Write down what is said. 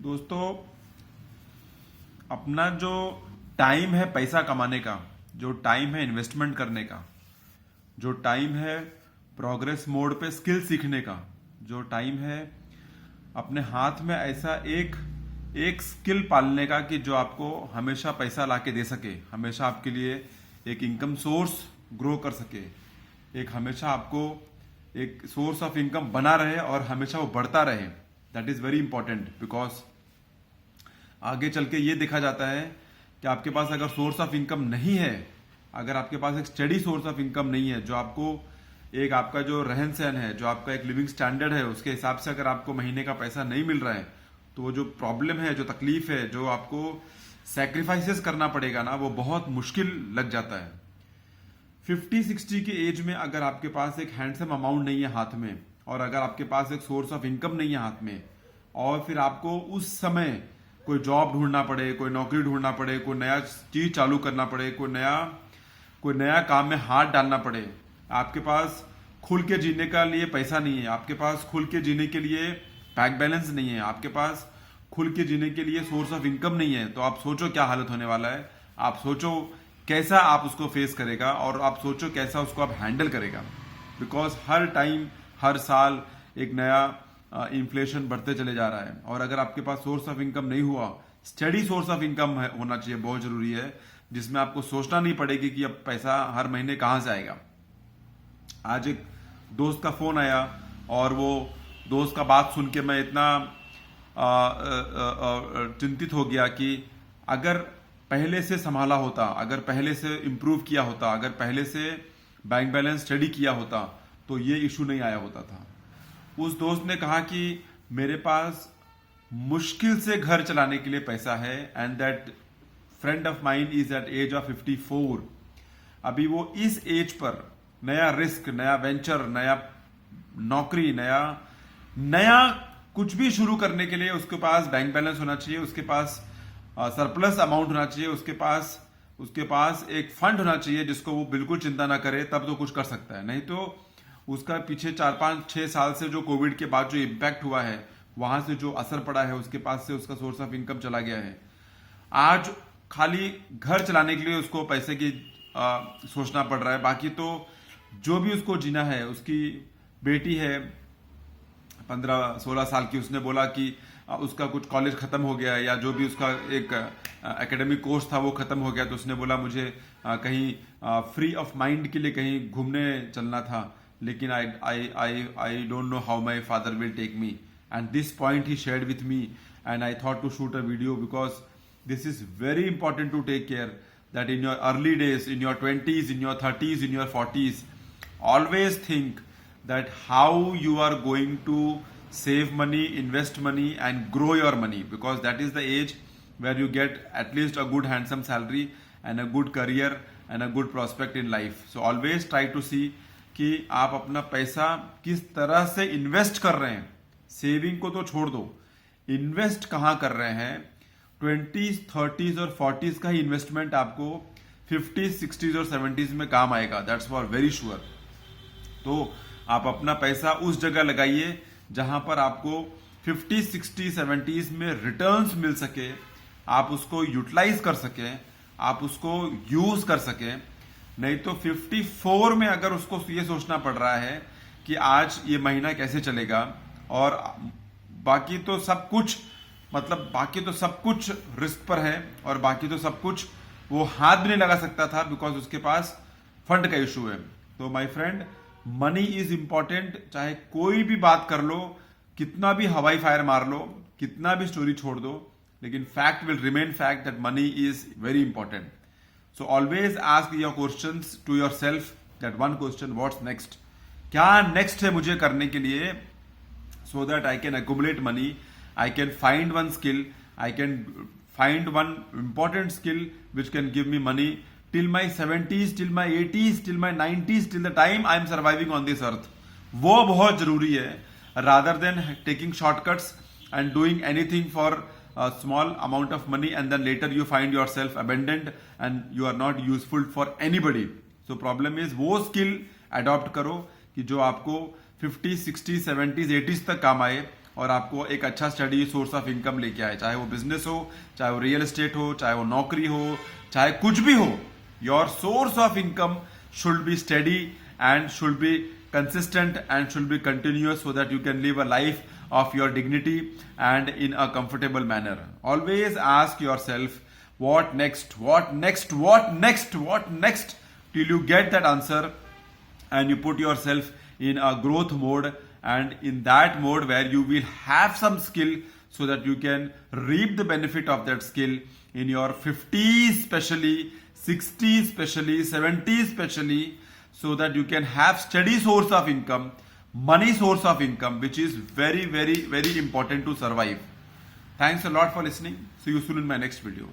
दोस्तों, अपना जो टाइम है पैसा कमाने का, जो टाइम है इन्वेस्टमेंट करने का, जो टाइम है प्रोग्रेस मोड पे स्किल सीखने का, जो टाइम है अपने हाथ में ऐसा एक एक स्किल पालने का कि जो आपको हमेशा पैसा लाके दे सके, हमेशा आपके लिए एक इनकम सोर्स ग्रो कर सके, एक हमेशा आपको एक सोर्स ऑफ इनकम बना रहे और हमेशा वो बढ़ता रहे। That is very important because आगे चल के ये देखा जाता है कि आपके पास अगर सोर्स ऑफ इनकम नहीं है, अगर आपके पास एक स्टडी सोर्स ऑफ इनकम नहीं है, जो आपको एक आपका जो रहन सहन है, जो आपका एक लिविंग स्टैंडर्ड है, उसके हिसाब से अगर आपको महीने का पैसा नहीं मिल रहा है, तो वो जो प्रॉब्लम है, जो तकलीफ है, जो आपको सैक्रिफाइसेस करना पड़ेगा ना, वो बहुत मुश्किल लग जाता है। 50-60 की एज में अगर आपके पास एक हैंडसम अमाउंट नहीं है हाथ में, और अगर आपके पास एक सोर्स ऑफ इनकम नहीं है हाथ में, और फिर आपको उस समय कोई जॉब ढूंढना पड़े, कोई नौकरी ढूंढना पड़े, कोई नया चीज चालू करना पड़े, कोई नया काम में हाथ डालना पड़े, आपके पास खुल के जीने का लिए पैसा नहीं है, आपके पास खुल के जीने के लिए बैंक बैलेंस नहीं है, आपके पास खुल के जीने के लिए सोर्स ऑफ इनकम नहीं है, तो आप सोचो क्या हालत होने वाला है। आप सोचो कैसा आप उसको फेस करेगा, और आप सोचो कैसा उसको आप हैंडल करेगा। बिकॉज हर टाइम, हर साल एक नया इन्फ्लेशन बढ़ते चले जा रहा है, और अगर आपके पास सोर्स ऑफ इनकम नहीं हुआ, स्टडी सोर्स ऑफ इनकम होना चाहिए, बहुत जरूरी है, जिसमें आपको सोचना नहीं पड़ेगी कि अब पैसा हर महीने कहां से आएगा। आज एक दोस्त का फोन आया, और वो दोस्त का बात सुन के मैं इतना चिंतित हो गया कि अगर पहले से संभाला होता, अगर पहले से इंप्रूव किया होता, अगर पहले से बैंक बैलेंस स्टडी किया होता, तो ये इशू नहीं आया होता था। उस दोस्त ने कहा कि मेरे पास मुश्किल से घर चलाने के लिए पैसा है, and that friend of mind is at age of 54। अभी वो इस एज पर नया रिस्क, नया वेंचर, नया नौकरी, नया कुछ भी शुरू करने के लिए उसके पास बैंक बैलेंस होना चाहिए, उसके पास सरप्लस अमाउंट होना चाहिए, उसके पास एक फंड होना चाहिए जिसको वो बिल्कुल चिंता ना करे, तब तो कुछ कर सकता है। नहीं तो उसका पीछे 4-5-6 साल से जो कोविड के बाद जो इम्पैक्ट हुआ है, वहां से जो असर पड़ा है, उसके पास से उसका सोर्स ऑफ इनकम चला गया है। आज खाली घर चलाने के लिए उसको पैसे की सोचना पड़ रहा है, बाकी तो जो भी उसको जीना है, उसकी बेटी है 15-16 साल की, उसने बोला कि उसका कुछ कॉलेज खत्म हो गया है, या जो भी उसका एक एकेडमिक कोर्स था वो खत्म हो गया, तो उसने बोला मुझे कहीं फ्री ऑफ माइंड के लिए कहीं घूमने चलना था, लेकिन I don't know how my father will take me, and this point he shared with me, and I thought to shoot a video because this is very important to take care that in your early days, in your 20s, in your 30s, in your 40s, always think that how you are going to save money, invest money, and grow your money, because that is the age where you get at least a good handsome salary and a good career and a good prospect in life. So always try to see कि आप अपना पैसा किस तरह से invest कर रहे हैं। सेविंग को तो छोड़ दो, इन्वेस्ट कहाँ कर रहे हैं। 20s, 30s और 40s का ही इन्वेस्टमेंट आपको 50s, 60s और 70s में काम आएगा, दैट्स फॉर वेरी श्योर। तो आप अपना पैसा उस जगह लगाइए जहां पर आपको 50s, 60s, 70s में रिटर्न्स मिल सके, आप उसको यूटिलाइज कर सके, आप उसको यूज कर सके। नहीं तो 54 में अगर उसको ये सोचना पड़ रहा है कि आज ये महीना कैसे चलेगा, और बाकी तो सब कुछ रिस्क पर है, और बाकी तो सब कुछ वो हाथ भी नहीं लगा सकता था बिकॉज उसके पास फंड का इशू है। तो my friend, money is important. चाहे कोई भी बात कर लो, कितना भी हवाई फायर मार लो, कितना भी स्टोरी छोड़ दो, लेकिन fact will remain fact that money is very important. So always ask your questions to yourself, that one question, what's next, क्या नेक्स्ट है मुझे करने के लिए, so that I can accumulate money, I can find one skill, I can find one important skill which can give me money till my 70s, till my 80s, till my 90s, till the time I am surviving on this earth. वो बहुत जरूरी है, rather than taking shortcuts and doing anything for a small amount of money and then later you find yourself abandoned and you are not useful for anybody. So problem is वो skill adopt करो कि जो आपको 50s, 60s, 70s, 80s तक काम आए, और आपको एक अच्छा स्टडी सोर्स ऑफ इनकम लेके आए, चाहे वो बिजनेस हो, चाहे वो रियल एस्टेट हो, चाहे वो नौकरी हो, चाहे कुछ भी हो. Your source of income should be steady and should be consistent and should be continuous so that you can live a life of your dignity and in a comfortable manner. Always ask yourself, what next, what next, what next, what next, till you get that answer and you put yourself in a growth mode, and in that mode where you will have some skill so that you can reap the benefit of that skill in your 50s especially, 60s especially, 70s especially, so that you can have steady source of income, money source of income, which is very, very, very important to survive. Thanks a lot for listening. See you soon in my next video.